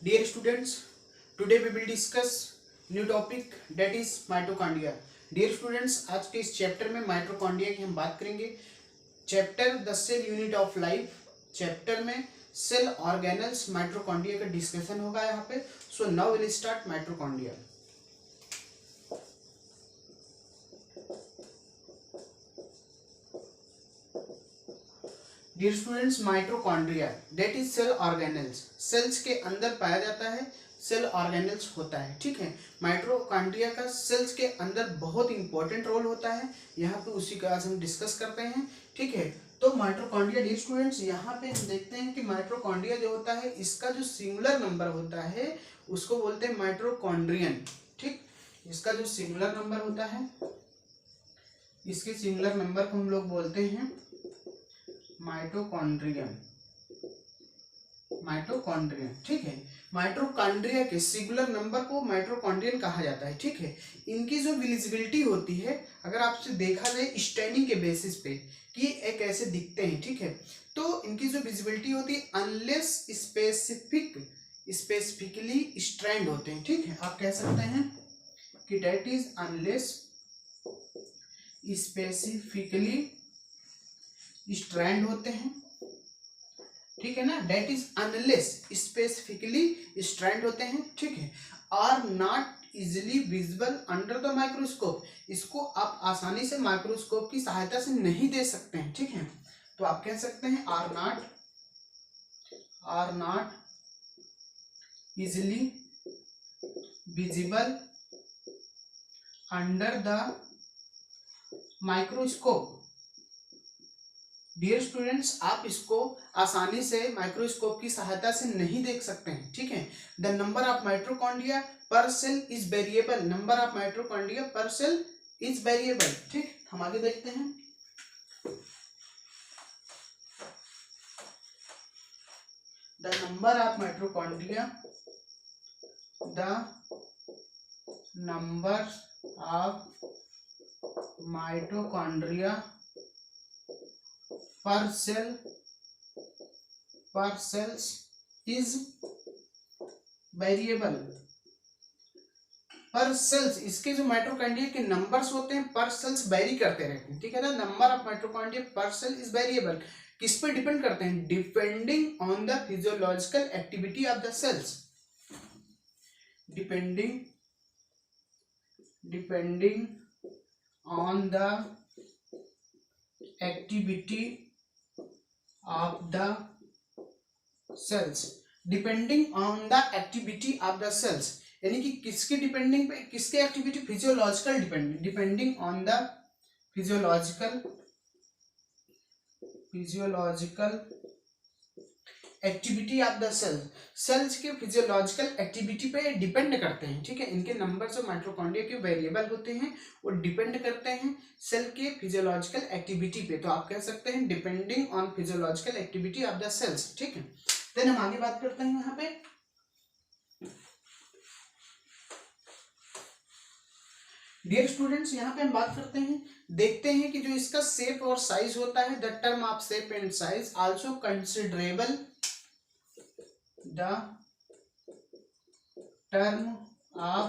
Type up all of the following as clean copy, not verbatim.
Dear students, today we will discuss new topic that is mitochondria. Dear students, आज के इस chapter में mitochondria की हम बात करेंगे. Chapter the cell unit of life. Chapter में सेल ऑर्गेनल्स माइटोकॉन्ड्रिया का डिस्कशन होगा यहाँ पे. So now will start mitochondria. Dear students, mitochondria that is cell organelles. Cells के अंदर पाया जाता है, सेल ऑर्गेनल्स होता है. ठीक है, माइटोकॉन्ड्रिया का सेल्स के अंदर बहुत इंपॉर्टेंट रोल होता है. यहाँ पे उसी का आज हम डिस्कस करते हैं. ठीक है, तो माइटोकॉन्ड्रिया डियर स्टूडेंट्स, यहाँ पे हम देखते हैं कि माइटोकॉन्ड्रिया जो होता है इसका जो सिंगुलर नंबर होता है उसको बोलते हैं माइटोकॉन्ड्रियन. ठीक, इसका जो सिंगुलर नंबर होता है इसके सिंगुलर नंबर को हम लोग बोलते हैं माइटोकॉन्ड्रियन. माइटोकॉन्ड्रियन. ठीक है, माइटोकॉन्ड्रिया के सिंगुलर नंबर को माइटोकॉन्ड्रियन कहा जाता है. ठीक है, इनकी जो विजिबिलिटी होती है, अगर आपसे देखा जाए स्टैंडिंग के बेसिस पे कि ये कैसे दिखते हैं. ठीक है, तो इनकी जो विजिबिलिटी होती है अनलेस स्पेसिफिकली स्ट्रैंड होते हैं. ठीक है, आप कह सकते हैं कि that is unless specifically stained होते हैं. ठीक है ना, that is unless specifically stained होते हैं. ठीक है, are not easily visible under the microscope. इसको आप आसानी से माइक्रोस्कोप की सहायता से नहीं दे सकते हैं. ठीक है, तो आप कह सकते हैं are not easily visible under the microscope. Dear students, आप इसको आसानी से माइक्रोस्कोप की सहायता से नहीं देख सकते हैं. ठीक है, the number of mitochondria per cell is variable. Number of mitochondria per cell is variable. ठीक, हम आगे देखते हैं. The number of mitochondria, the number of mitochondria per cells is variable. Per cells, इसके जो माइटोकॉन्ड्रिया के नंबर्स होते हैं पर सेल्स वेरी करते रहते हैं. ठीक है ना, number of mitochondria per cell is variable. किस पे डिपेंड करते हैं? Depending on the physiological activity of the cells. Depending on the activity of the cells. Depending on the activity of the cells, यानी कि किसके डिपेंडिंग पे, किसके activity? Physiological depending on the physiological activity of the cells. Cells के physiological activity पे depend करते हैं. ठीक है, इनके नंबर जो माइटोकॉन्ड्रिया के वेरिएबल होते हैं वो डिपेंड करते हैं सेल के फिजियोलॉजिकल एक्टिविटी पे. तो आप कह सकते हैं depending on physiological activity of the cells. ठीक है, देन हम आगे बात करते हैं. यहाँ पे डियर स्टूडेंट्स, यहाँ पे हम बात करते हैं, देखते हैं कि जो इसका शेप और साइज होता है, the term of shape and size also considerable. The term of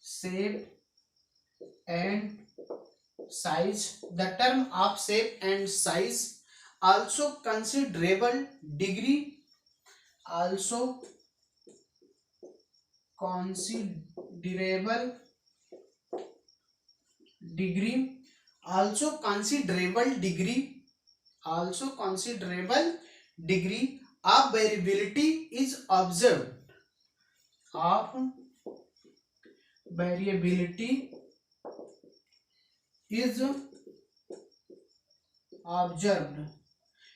shape and size, the term of shape and size also considerable degree, also considerable degree, also considerable degree, also considerable degree of variability is observed. Of variability is observed.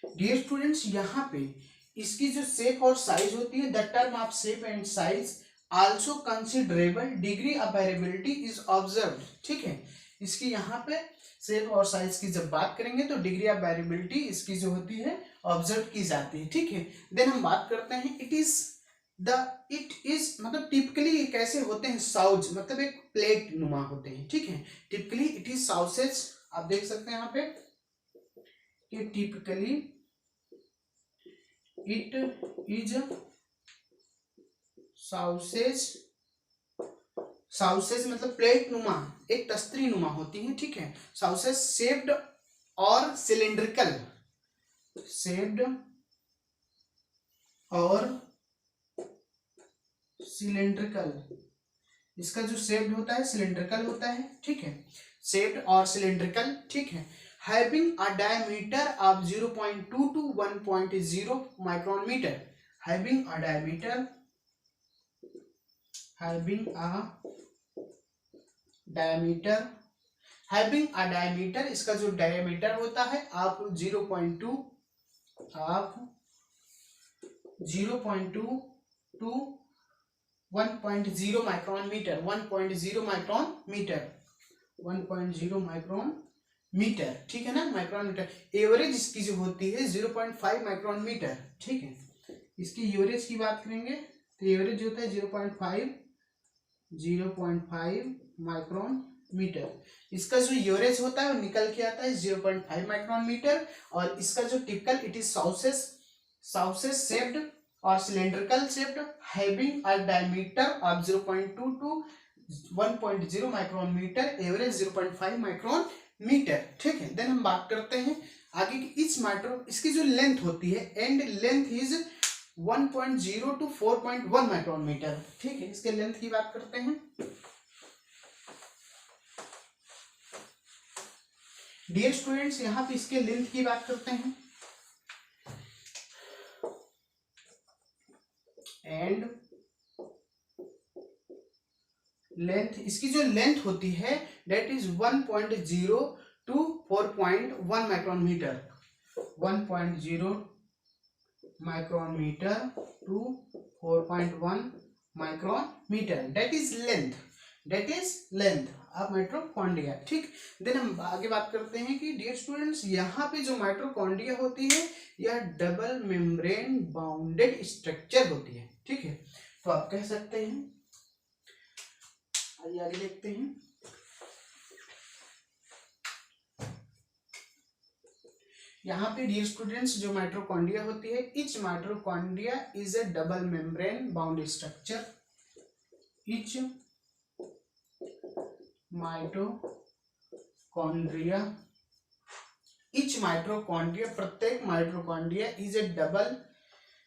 Dear students, यहाँ पे इसकी जो shape और size होती है, the term of shape and size also considerable degree of variability is observed. ठीक है, इसकी यहाँ पे शेप और साइज की जब बात करेंगे तो डिग्री ऑफ वेरिएबिलिटी इसकी जो होती है ऑब्जर्व की जाती है. ठीक है, देन हम बात करते हैं इट इज मतलब टिपिकली कैसे होते हैं? साउज मतलब एक प्लेट नुमा होते हैं. ठीक है, टिपिकली इट इज साउसेज. आप देख सकते हैं यहाँ पे कि टिपिकली it is साउसेज, साउसेज मतलब प्लेट नुमा, एक तस्तरी नुमा होती है, ठीक है। साउसेज शेप्ड और सिलेंड्रिकल, शेप्ड और सिलेंड्रिकल, इसका जो शेप्ड होता है सिलेंड्रिकल होता है, ठीक है, शेप्ड और सिलेंड्रिकल, ठीक है। Having a diameter of 0.2 to 1.0 micron, having a diameter, having a diameter, having a diameter, इसका जो डायमीटर होता है आप 0.2, आप 0.2 to 1.0 micron metre, 1.0 micron metre, 1.0 micron metre, ठीक है ना, माइक्रोन मीटर। एवरेज इसकी जो होती है 0.5 माइक्रोन मीटर, ठीक है। इसकी एवरेज की बात करेंगे तो एवरेज होता है 0.5 माइक्रोन मीटर। इसका जो यूरेज होता है वो निकल के आता है 0.5 माइक्रोन मीटर। और इसका जो typical, it is sausage shaped और cylindrical shaped, having a diameter of 0.2 to 1.0 micron meter, average 0.5 micron metre, ठीक है। देन हम बात करते हैं आगे की इच माइक्रो, इसकी जो लेंथ होती है and length is 1.0 to 4.1 micron metre, ठीक है। इसके लेंथ की बात करते हैं। डियर स्टूडेंट्स, यहां पे इसके लेंथ की बात करते हैं। एंड लेंथ, इसकी जो लेंथ होती है that is 1.0 to 4.1 micron metre, 1.0 micron metre to 4.1 micron metre, that is length, that is length of mitochondria, ठीक। देन हम आगे बात करते हैं कि डियर स्टूडेंट्स, यहाँ पे जो माइटोकॉन्ड्रिया होती है यह डबल मेम्ब्रेन बाउंडेड स्ट्रक्चर होती है, ठीक है। तो आप कह सकते हैं, आइए आगे देखते हैं। यहाँ पे डियर स्टूडेंट्स जो माइटोकॉन्ड्रिया होती है, each mitochondria is a double membrane bound structure, each mitochondria, each mitochondria, प्रत्येक mitochondria is a double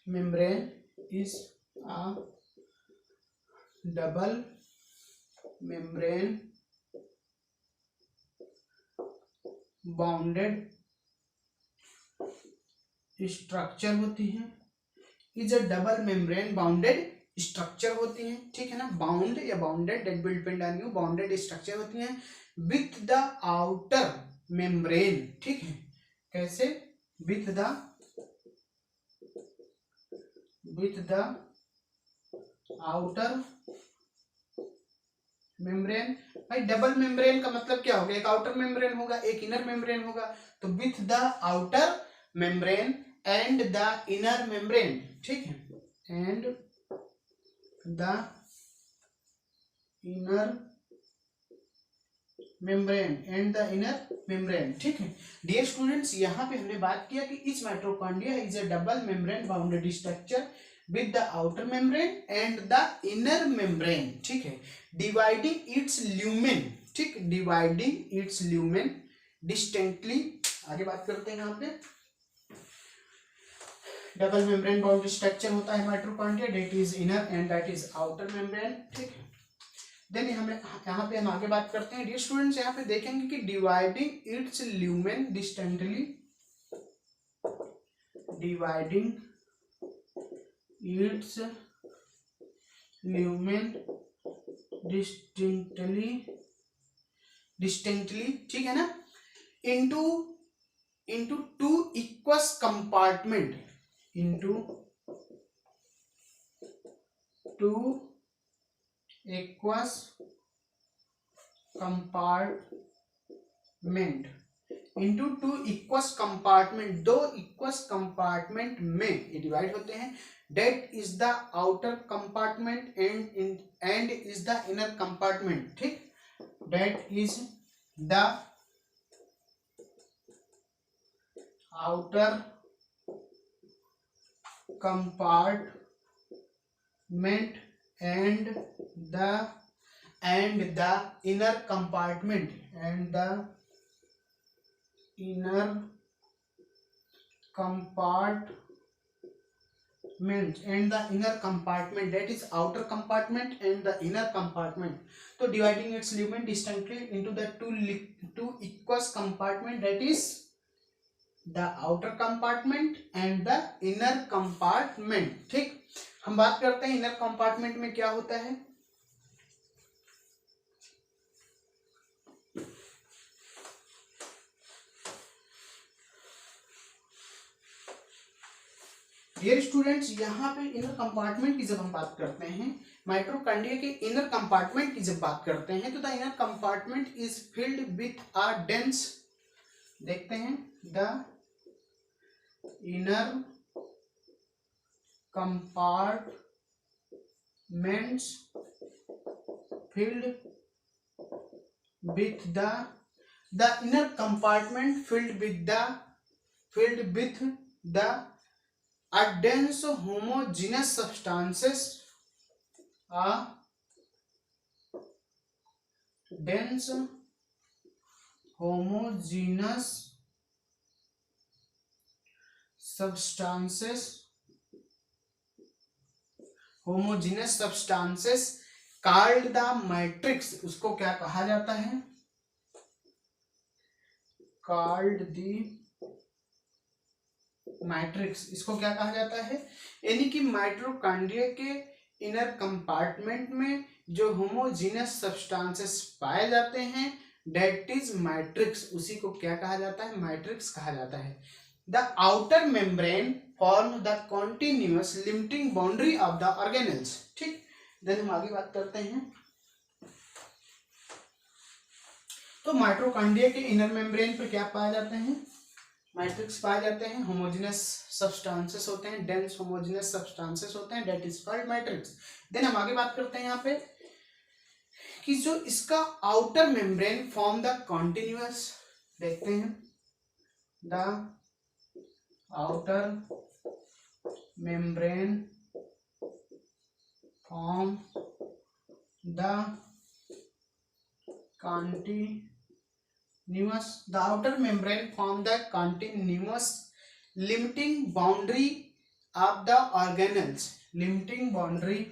membrane, is a double membrane bounded structure होती है, is a double membrane bounded structure होती है, ठीक है ना। बाउंड या bounded, that will depend on you, bounded structure होती है विथ द आउटर मेम्ब्रेन, ठीक है। कैसे? With the outer membrane. भाई डबल मेम्ब्रेन का मतलब क्या होगा? एक आउटर मेम्ब्रेन होगा, एक इनर मेम्ब्रेन होगा। तो with the outer membrane and the inner membrane, ठीक है, and the inner membrane, and the inner membrane, ठीक है। डियर स्टूडेंट्स, यहाँ पे हमने बात किया कि etch mitochondria is a double membrane bounded structure with the outer membrane and the inner membrane, ठीक है, dividing its lumen, ठीक, dividing its lumen distinctly। आगे बात करते हैं यहाँ पे, डबल मेम्ब्रेन बाउंड स्ट्रक्चर होता है mitochondria, that is inner and that is outer membrane, ठीक है। देन हमें यहाँ पे हम आगे बात करते हैं। डियर स्टूडेंट्स, यहाँ पे देखेंगे कि dividing its lumen distantly, dividing its lumen distinctly, ठीक है ना, into two equals compartment, into two equals compartment, into two equals compartment, दो इक्वस कंपार्टमेंट में ये डिवाइड होते हैं। That is the outer compartment and is the inner compartment, ठीक, that is the outer compartment and the inner compartment that is outer compartment and the inner compartment. So dividing its lumen distinctly into the two equous compartment, that is the outer compartment and the inner compartment. ठीक, हम बात करते हैं inner compartment में क्या होता है. Dear students, यहाँ पे इनर कंपार्टमेंट की जब हम बात करते हैं, माइटोकॉन्ड्रिया के इनर कंपार्टमेंट की जब बात करते हैं, तो the inner compartment is filled with a dense, देखते हैं, the inner compartments filled with the inner compartment filled with the a dense homogeneous substances, a dense homogeneous substances called the matrix. उसको क्या कहा जाता है? called the matrix. इसको क्या कहा जाता है? यानी कि माइटोकॉन्ड्रिया के इनर कंपार्टमेंट में जो होमोजीनियस सब्सटेंसेस पाए जाते हैं, डेट इज मैट्रिक्स. उसी को क्या कहा जाता है? मैट्रिक्स कहा जाता है. The outer membrane form the continuous limiting boundary of the organelles. ठीक, देन हम आगे बात करते हैं. तो माइटोकॉन्ड्रिया के इनर मेम्ब्रेन पर क्या पाए जाते हैं? मैट्रिक्स पाए जाते हैं. होमोजेनस सब्सटेंसेस होते हैं, डेंस होमोजेनस सब्सटेंसेस होते हैं, that is called matrix. Then हम आगे बात करते हैं यहाँ पे कि जो इसका outer membrane form the continuous, देखते हैं, the outer membrane form the outer membrane form the continuous limiting boundary of the organelles. Limiting boundary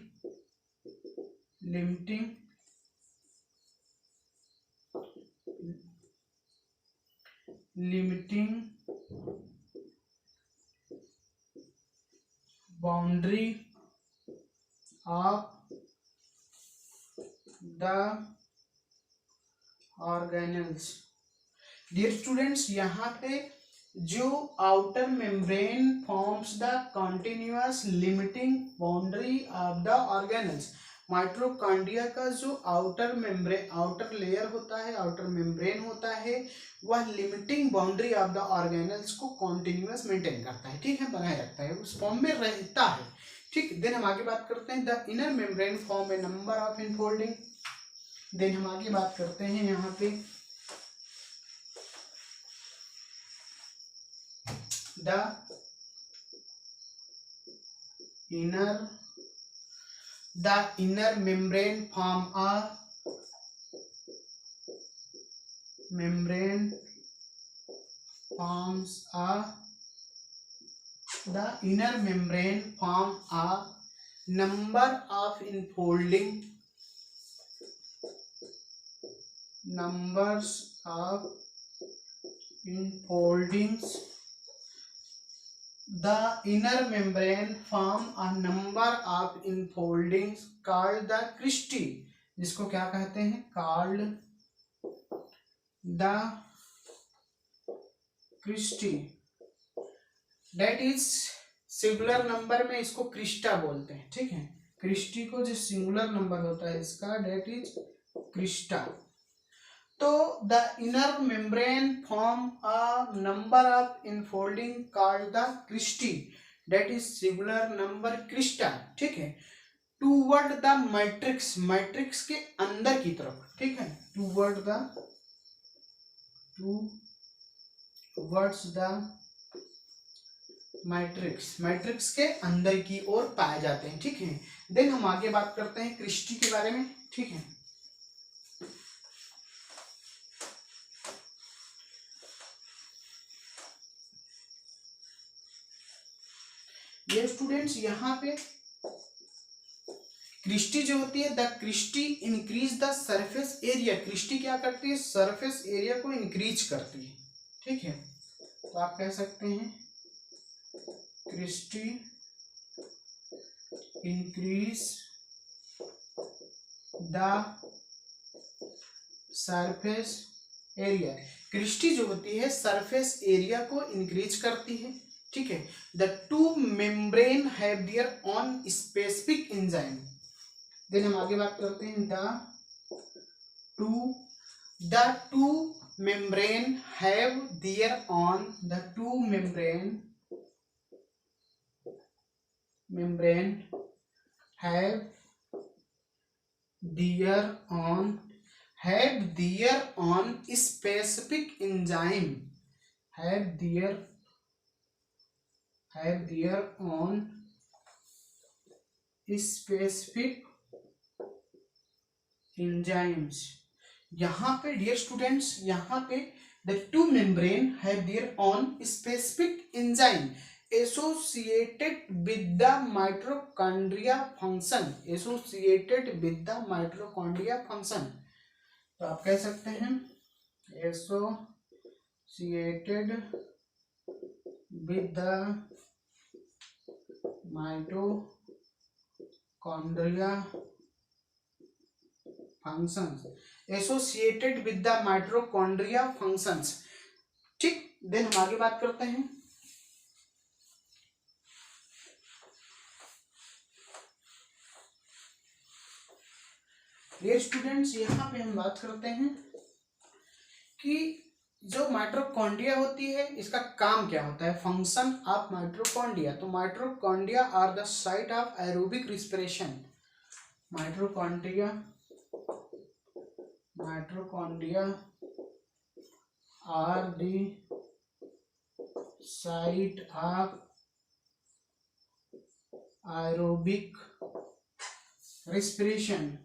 of the organelles. Dear students, यहाँ पे जो outer membrane forms the continuous limiting boundary of the organelles, mitochondria का जो outer layer होता है, outer membrane होता है, वह limiting boundary of the organelles को कॉन्टिन्यूअस मेंटेन करता है. ठीक है, बनाए रखता है, उस फॉर्म में रहता है. ठीक, देन हम आगे बात करते हैं. The inner membrane form a number of infolding. Then हम आगे बात करते हैं यहाँ पे the inner membrane forms a number of enfoldings. The inner membrane form a number of enfoldings called the cristae. जिसको क्या कहते हैं? called the cristae. That is singular number में इसको क्रिस्टा बोलते हैं. ठीक है, क्रिस्टी को जो सिंगुलर नंबर होता है इसका, डेट इज क्रिस्टा. तो the inner membrane form a number of infolding called the cristae, that is singular number crista. ठीक है, टूवर्ड द मैट्रिक्स के अंदर की तरफ. ठीक है, टूवर्ड्स द मैट्रिक्स के अंदर की ओर पाए जाते हैं, ठीक है। देन हम आगे बात करते हैं क्रिस्टी के बारे में, ठीक है। ये स्टूडेंट्स यहाँ पे क्रिस्टी जो होती है, the cristae increase the surface area. Cristae क्या करती है, सरफेस एरिया को इंक्रीज करती है, ठीक है। तो आप कह सकते हैं cristae increase the surface area. Cristae जो होती है सरफेस एरिया को इंक्रीज करती है, ठीक है। The two membrane have their own specific enzyme. Then हम आगे बात करते हैं the two membrane have their own, the two membrane have their on specific enzyme, have their on specific enzymes। यहाँ पे डियर स्टूडेंट्स, यहाँ पे the two membrane have their own specific enzyme associated with the mitochondria function, associated with the mitochondria function। तो आप कह सकते हैं associated with the mitochondria functions, associated with the mitochondria functions, ठीक। देन हम आगे बात करते हैं डियर स्टूडेंट्स, यहाँ पे हम बात करते हैं कि जो माइटोकॉन्ड्रिया होती है इसका काम क्या होता है, फंक्शन ऑफ माइटोकॉन्ड्रिया। तो mitochondria are the site of aerobic respiration. Mitochondria are the site of aerobic respiration।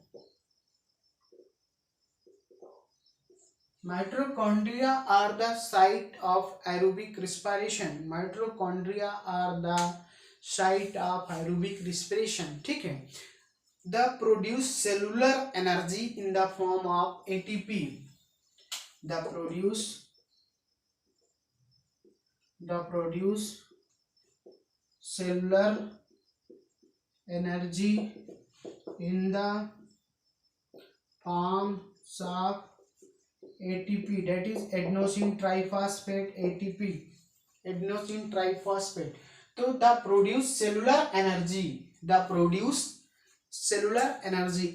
Mitochondria are the site of aerobic respiration। Mitochondria are the site of aerobic respiration, ठीक है। The produce cellular energy in the form of ATP। The produce cellular energy in the forms of ATP, that is adenosine triphosphate, ATP, adenosine triphosphate। तो the produce cellular energy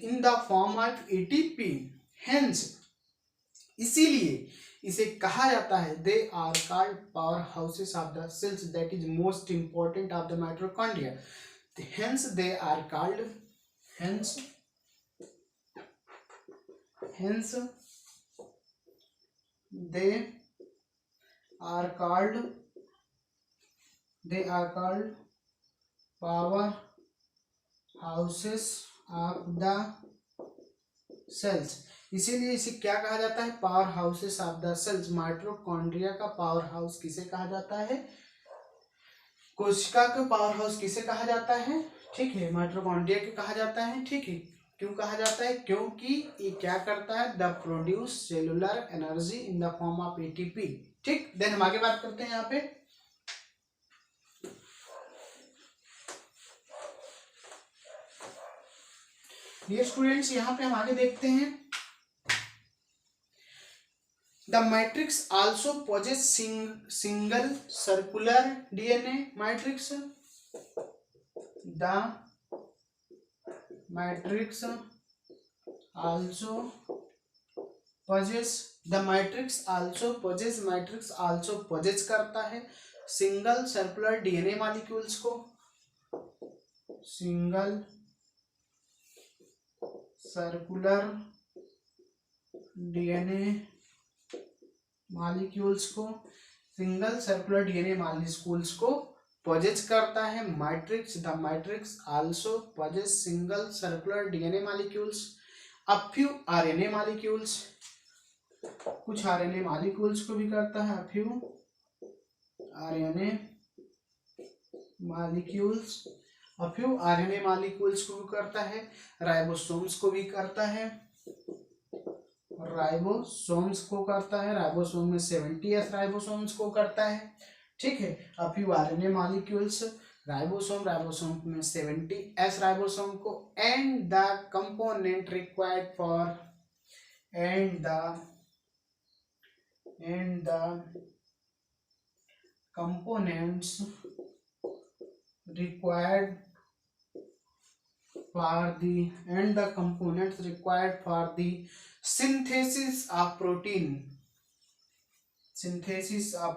in the form of ATP, hence इसीलिए इसे कहा जाता है they are called power houses of the cells, that is most important of the mitochondria। hence they are called power houses of the cells। इसीलिए इसे क्या कहा जाता है, power houses of the cells. Mitochondria का पावर हाउस किसे कहा जाता है, कोशिका का पावर हाउस किसे कहा जाता है, ठीक है, माइटोकॉन्ड्रिया के कहा जाता है, ठीक है। क्यों कहा जाता है, क्योंकि ये क्या करता है, the produce cellular energy in the form of ATP, ठीक। देन हम आगे बात करते हैं यहाँ पे ये स्टूडेंट्स, यहाँ पे हम आगे देखते हैं the matrix also possess single circular DNA. Matrix the matrix also possess करता है सिंगल सर्कुलर डीएनए मॉलिक्यूल्स को, सिंगल सर्कुलर डीएनए मॉलिक्यूल्स को possess करता है matrix, the matrix also possess single circular DNA molecules, a few RNA molecules, कुछ RNA molecules को भी करता है, a few RNA molecules, a few RNA molecules को भी करता है, राइबोसोम्स को भी करता है, राइबोसोम्स को करता है, राइबोसोम में 70s राइबोसोम्स को करता है, ठीक है। A few RNA molecules, ribosome में 70s राइबोसोम को, and the component required for and the components required for the synthesis of protein, synthesis of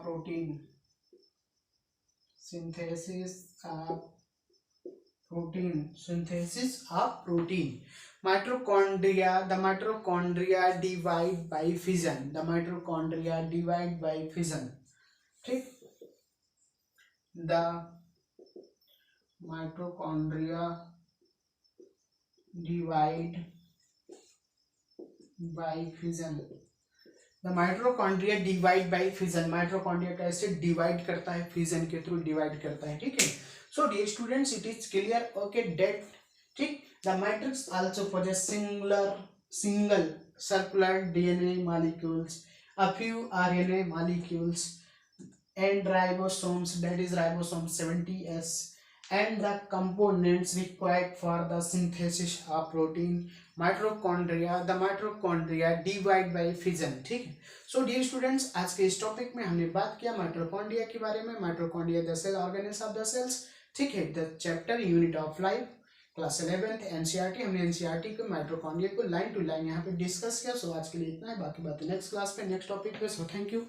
protein, mitochondria, the mitochondria divide by fission, the mitochondria divide by fission, ठीक। The mitochondria divide by fission, the mitochondria divide by fission, mitochondria कैसे divide करता है, fission के through divide करता है, ठीक है। So dear students, it is clear, okay, that, ठीक। The matrix also possess single circular DNA molecules, a few RNA molecules, and ribosomes, that is ribosome 70s, and the components required for the synthesis of protein, mitochondria, the mitochondria divide by fission, ठीक है। So dear students, आज के इस topic में हमने बात किया mitochondria के बारे में, mitochondria the cell organelles of the cells, ठीक है। The chapter unit of life, class 11th NCERT, हमने एनसीईआरटी को माइटोकॉन्ड्रिया को लाइन टू लाइन यहाँ पे डिस्कस किया। सो आज के लिए इतना है, बाकी बातें नेक्स्ट क्लास पे नेक्स्ट टॉपिक पे। So thank you.